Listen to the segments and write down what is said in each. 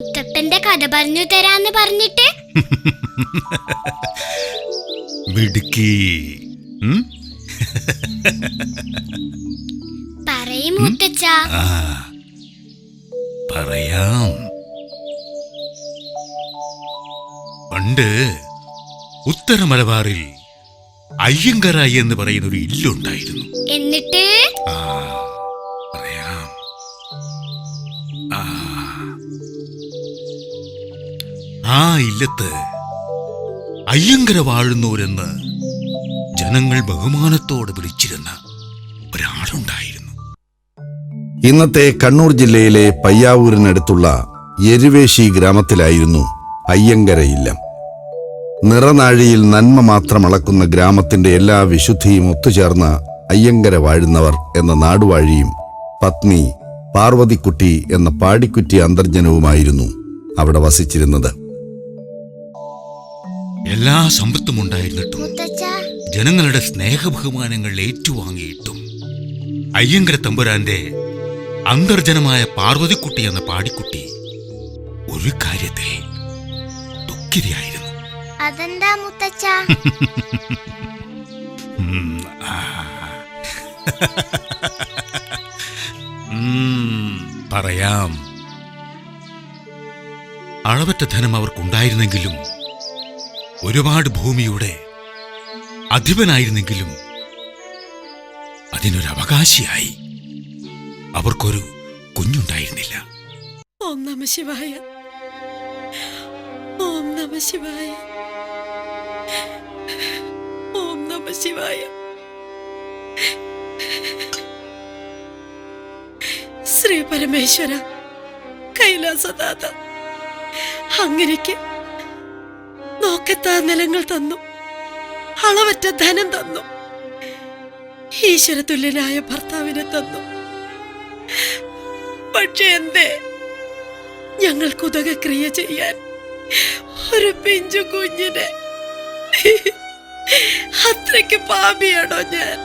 മുത്തപ്പന്റെ കഥ പറഞ്ഞു തരാന്ന് പറഞ്ഞിട്ട് മിടുക്കി. പറയും മുത്തച്ഛ. പറയാം. പണ്ട് ഉത്തര മലബാറിൽ അയ്യങ്കരായി എന്ന് പറയുന്ന ഒരു ഇല്ലുണ്ടായിരുന്നു. എന്നിട്ട് പറയാം. ആ ഇല്ലത്ത് അയ്യങ്കര വാഴുന്നൂരെന്ന് ജനങ്ങൾ ബഹുമാനത്തോടെ വിളിച്ചിരുന്ന ഒരാളുണ്ടായിരുന്നു. ഇന്നത്തെ കണ്ണൂർ ജില്ലയിലെ പയ്യാവൂരിനടുത്തുള്ള എരുവേശി ഗ്രാമത്തിലായിരുന്നു അയ്യങ്കര ഇല്ലം. നിറനാഴിയിൽ നന്മ മാത്രം അളക്കുന്ന ഗ്രാമത്തിന്റെ എല്ലാ വിശുദ്ധിയും ഒത്തുചേർന്ന അയ്യങ്കര വാഴുന്നവർ എന്ന നാടുവാഴിയും പത്നി പാർവതിക്കുട്ടി എന്ന പാടിക്കുറ്റി അന്തർജനവുമായിരുന്നു അവിടെ വസിച്ചിരുന്നത്. എല്ലാ സമ്പത്തും ഉണ്ടായിരുന്നിട്ടും ജനങ്ങളുടെ സ്നേഹബഹുമാനങ്ങൾ ഏറ്റുവാങ്ങിയിട്ടും അയ്യങ്കര തമ്പുരാന്റെ അന്തർജനമായ പാർവതിക്കുട്ടി എന്ന പാടിക്കുട്ടി ഒരു കാര്യത്തിൽ ദുഃഖിതയായിരുന്നു. അതെന്താ മുത്തച്ഛ? പറയാം. അളവറ്റ ധനം അവർക്കുണ്ടായിരുന്നെങ്കിലും, ഒരുപാട് ഭൂമിയുടെ അധിപനായിരുന്നെങ്കിലും, അതിനൊരവകാശിയായി അവർക്കൊരു കുഞ്ഞുണ്ടായിരുന്നില്ല. ഓം നമഃ ശിവായ. ഓം നമഃ ശിവായ. ഓം നമഃ ശിവായ. ശ്രീ പരമേശ്വര കൈലാസനാഥ, അങ്ങനെക്ക് നോക്കത്താ നിലങ്ങൾ തന്നു, അളവറ്റ ധനം തന്നു, ഈശ്വരതുല്യനായ ഭർത്താവിനെ തന്നു. പക്ഷെ എന്തേ ഞങ്ങൾക്കുതകക്രിയ ചെയ്യാൻ ഒരു പിഞ്ചു കുഞ്ഞിനെ? അത്രയ്ക്ക് പാപിയാണോ ഞാൻ?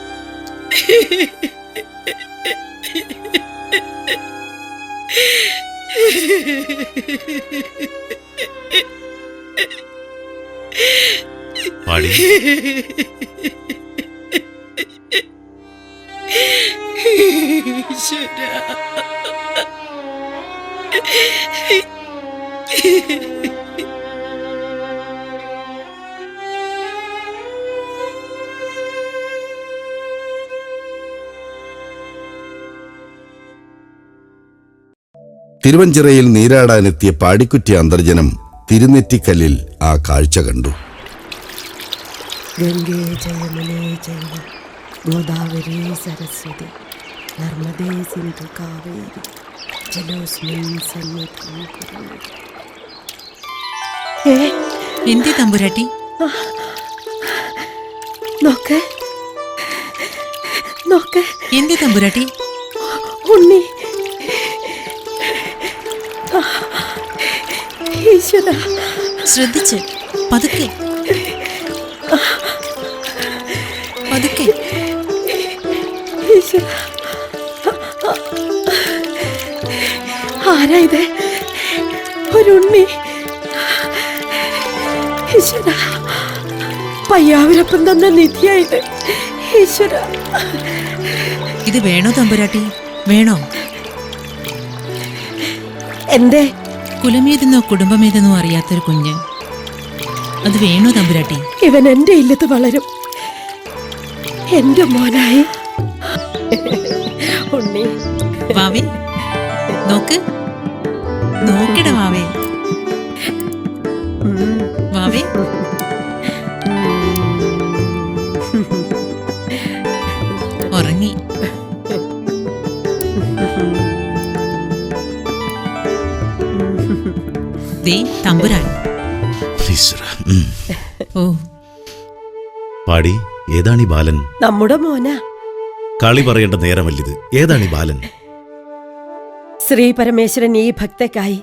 പാടി. തിരുവഞ്ചിറയിൽ നീരാടാനെത്തിയ പാടിക്കുറ്റി അന്തർജനം തിരുനെറ്റിക്കല്ലിൽ ആ കാഴ്ച കണ്ടു. ഗംഗേ ജയമുനേ ജൈവ ഗോദാവരി സരസ്വതി നർമ്മദേ സിന്ധു കാവേരി ജലോസ്മിൻ സന്നിധിം കുരു. എന്തി തമ്പുരാട്ടി? നോക്ക് നോക്ക്. എന്തി തമ്പുരാട്ടി? ഉണ്ണി. ഈശ്വര, ശ്രദ്ധിച്ച്, പതുക്കെ പതുക്കെ. ഈശ്വര, ആരാ ഇത്? ഒരുണ്ണി. ഈശ്വര, പയ്യാവിരപ്പം തന്ന നിധിയായത്. ഈശ്വര, ഇത് വേണോ തമ്പുരാട്ടി? വേണോ? എന്തേ? കുലമേതെന്നോ കുടുംബമേതെന്നോ അറിയാത്തൊരു കുഞ്ഞ്, അത് വേണോ തമ്പുരാട്ടി? ഇവൻ എന്റെ ഇല്ലത്ത് വളരും, എന്റെ മോനായി. ഉണ്ണി. വാവേ, നോക്ക്, നോക്കിട വാവേ. വാവേ, ഉറങ്ങി. ദേ തമ്പുരാൻ. ഓ പാടി. ഏതാണീ ബാലൻ? നമ്മുടെ മോനാ. കളി പറയേണ്ട നേരമല്ലിത്. ഏതാണീ ബാലൻ? ശ്രീ പരമേശ്വരൻ ഈ ഭക്തയ്ക്കായി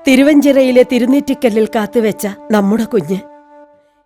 തിരുവഞ്ചിറയിലെ തിരുനെറ്റിക്കല്ലിൽ കാത്തുവെച്ച നമ്മുടെ കുഞ്ഞ്.